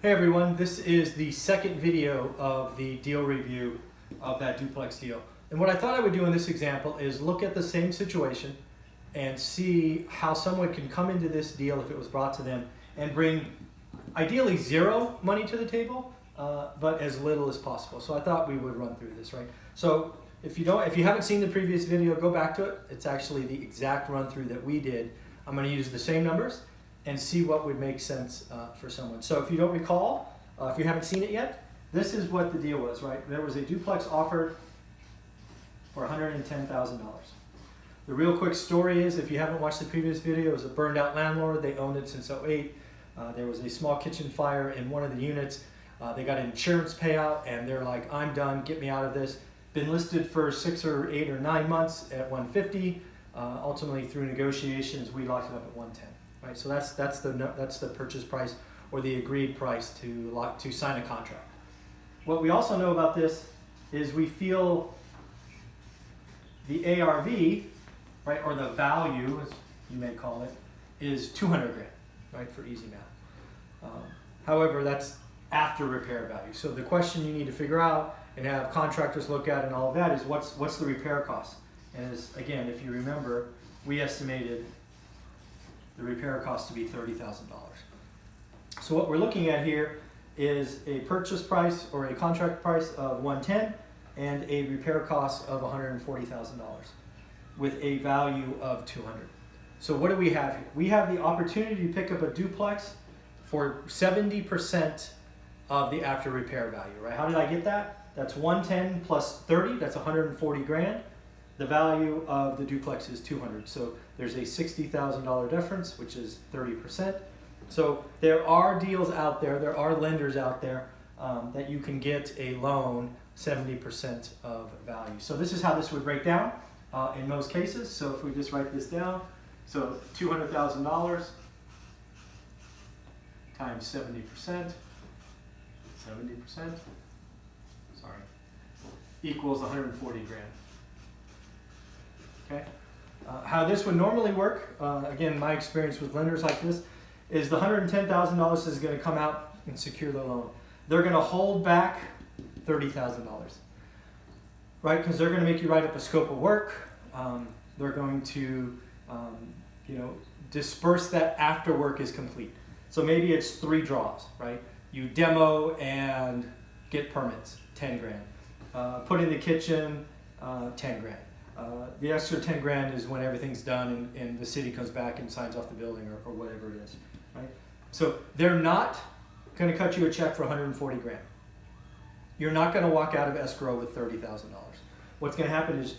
Hey everyone, this is the second video of the deal review of that duplex deal. And what I thought I would do in this example is look at the same situation and see how someone can come into this deal if it was brought to them and bring ideally zero money to the table, but as little as possible. So I thought we would run through this, right? So if you haven't seen the previous video, go back to it. It's actually the exact run through that we did. I'm going to use the same numbers and see what would make sense for someone. So if you don't recall, if you haven't seen it yet, this is what the deal was, right? There was a duplex offered for $110,000. The real quick story is, if you haven't watched the previous video, it was a burned out landlord. They owned it since '08. There was a small kitchen fire in one of the units. They got an insurance payout and they're like, I'm done, get me out of this. Been listed for 6 or 8 or 9 months at $150. Ultimately, through negotiations, we locked it up at $110. Right, so that's the purchase price or the agreed price to sign a contract. What we also know about this is we feel the ARV, right, or the value, as you may call it, is 200 grand, right, for easy math. However, that's after repair value. So the question you need to figure out and have contractors look at and all of that is what's the repair cost? And as, again, if you remember, we estimated the repair cost to be $30,000. So what we're looking at here is a purchase price or a contract price of $110 and a repair cost of $140,000 with a value of $200. So what do we have here? We have the opportunity to pick up a duplex for 70% of the after repair value, right? How did I get that? That's 110 plus 30, that's 140 grand. The value of the duplex is 200. So there's a $60,000 difference, which is 30%. So there are deals out there, there are lenders out there that you can get a loan 70% of value. So this is how this would break down in most cases. So if we just write this down, so $200,000 times 70%, equals 140 grand. Okay. How this would normally work, again, my experience with lenders like this, is the $110,000 is going to come out and secure the loan. They're going to hold back $30,000, right? Because they're going to make you write up a scope of work. They're going to, disperse that after work is complete. So maybe it's 3 draws, right? You demo and get permits, 10 grand. Put in the kitchen, 10 grand. The extra 10 grand is when everything's done and the city comes back and signs off the building or whatever it is, right? So they're not going to cut you a check for 140 grand. You're not going to walk out of escrow with $30,000. What's going to happen is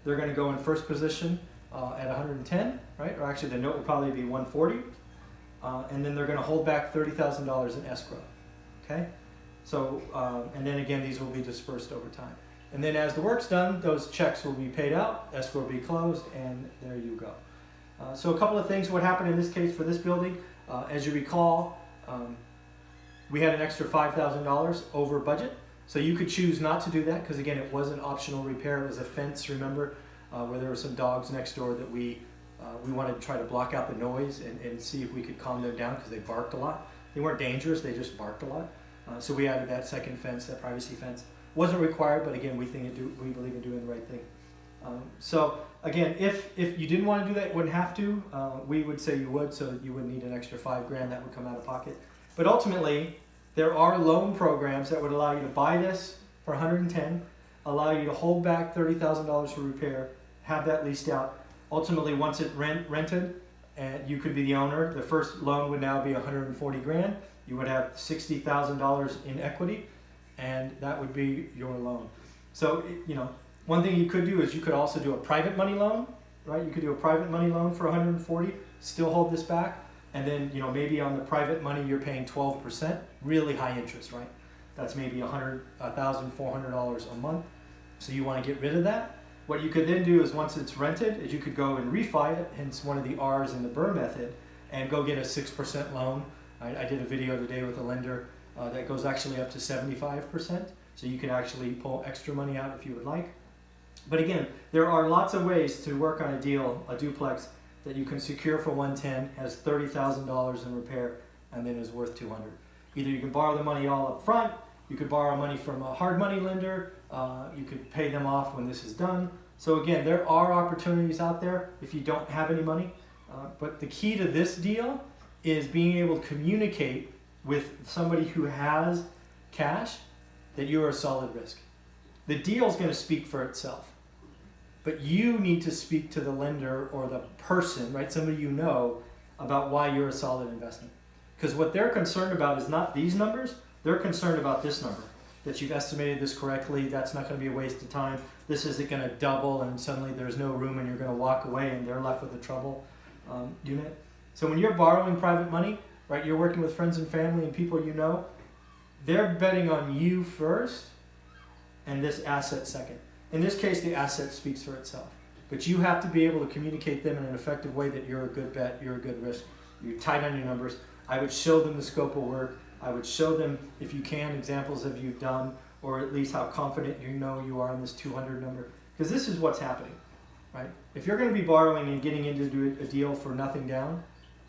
they're going to go in first position at 110, right? Or actually the note will probably be 140. And then they're going to hold back $30,000 in escrow, okay? So, and then again, these will be dispersed over time. And then as the work's done, those checks will be paid out, escrow will be closed, and there you go. So a couple of things, what happened in this case for this building, as you recall, we had an extra $5,000 over budget. So you could choose not to do that because, again, it was an optional repair. It was a fence, remember, where there were some dogs next door that we wanted to try to block out the noise and see if we could calm them down because they barked a lot. They weren't dangerous, they just barked a lot. So we added that second fence, that privacy fence. Wasn't required, but again, we believe in doing the right thing. So again, if you didn't want to do that, you wouldn't have to. We would say you would, so you would need an extra $5 grand that would come out of pocket. But ultimately, there are loan programs that would allow you to buy this for 110, allow you to hold back $30,000 for repair, have that leased out. Ultimately, once it's rented, and you could be the owner, the first loan would now be 140 grand. You would have $60,000 in equity, and that would be your loan. So, one thing you could do is you could also do a private money loan, right? You could do a private money loan for 140, still hold this back, and then, maybe on the private money you're paying 12%, really high interest, right? That's maybe $1,400 a month. So you want to get rid of that. What you could then do is once it's rented, is you could go and refi it, hence one of the R's in the BRRRR method, and go get a 6% loan. I did a video today with a lender that goes actually up to 75%. So you can actually pull extra money out if you would like. But again, there are lots of ways to work on a deal, a duplex, that you can secure for 110, has $30,000 in repair, and then is worth 200. Either you can borrow the money all up front, you could borrow money from a hard money lender, you could pay them off when this is done. So again, there are opportunities out there if you don't have any money. But the key to this deal is being able to communicate with somebody who has cash that you're a solid risk. The deal is going to speak for itself, but you need to speak to the lender or the person, right, somebody you know, about why you're a solid investment. Because what they're concerned about is not these numbers, they're concerned about this number, that you've estimated this correctly, that's not going to be a waste of time, this isn't going to double and suddenly there's no room and you're going to walk away and they're left with a trouble unit. So when you're borrowing private money, right, you're working with friends and family and people you know, they're betting on you first and this asset second. In this case, the asset speaks for itself. But you have to be able to communicate them in an effective way that you're a good bet, you're a good risk, you're tight on your numbers. I would show them the scope of work. I would show them, if you can, examples of you've done, or at least how confident you know you are on this 200 number. Because this is what's happening, right? If you're going to be borrowing and getting into a deal for nothing down,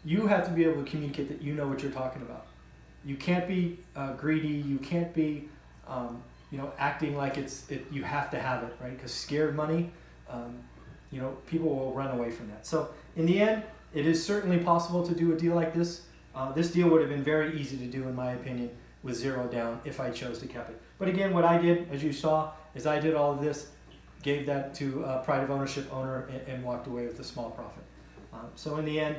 you have to be able to communicate that you know what you're talking about. You can't be greedy. You can't be, acting like you have to have it, right? Because scared money, people will run away from that. So in the end, it is certainly possible to do a deal like this. This deal would have been very easy to do, in my opinion, with zero down if I chose to cap it. But again, what I did, as you saw, is I did all of this, gave that to a pride of ownership owner, and walked away with a small profit. So in the end,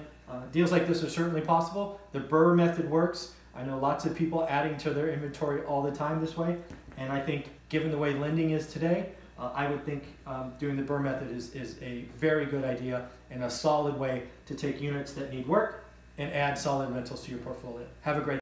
deals like this are certainly possible. The BRRRR method works. I know lots of people adding to their inventory all the time this way, and I think given the way lending is today, I would think doing the BRRRR method is a very good idea and a solid way to take units that need work and add solid rentals to your portfolio. Have a great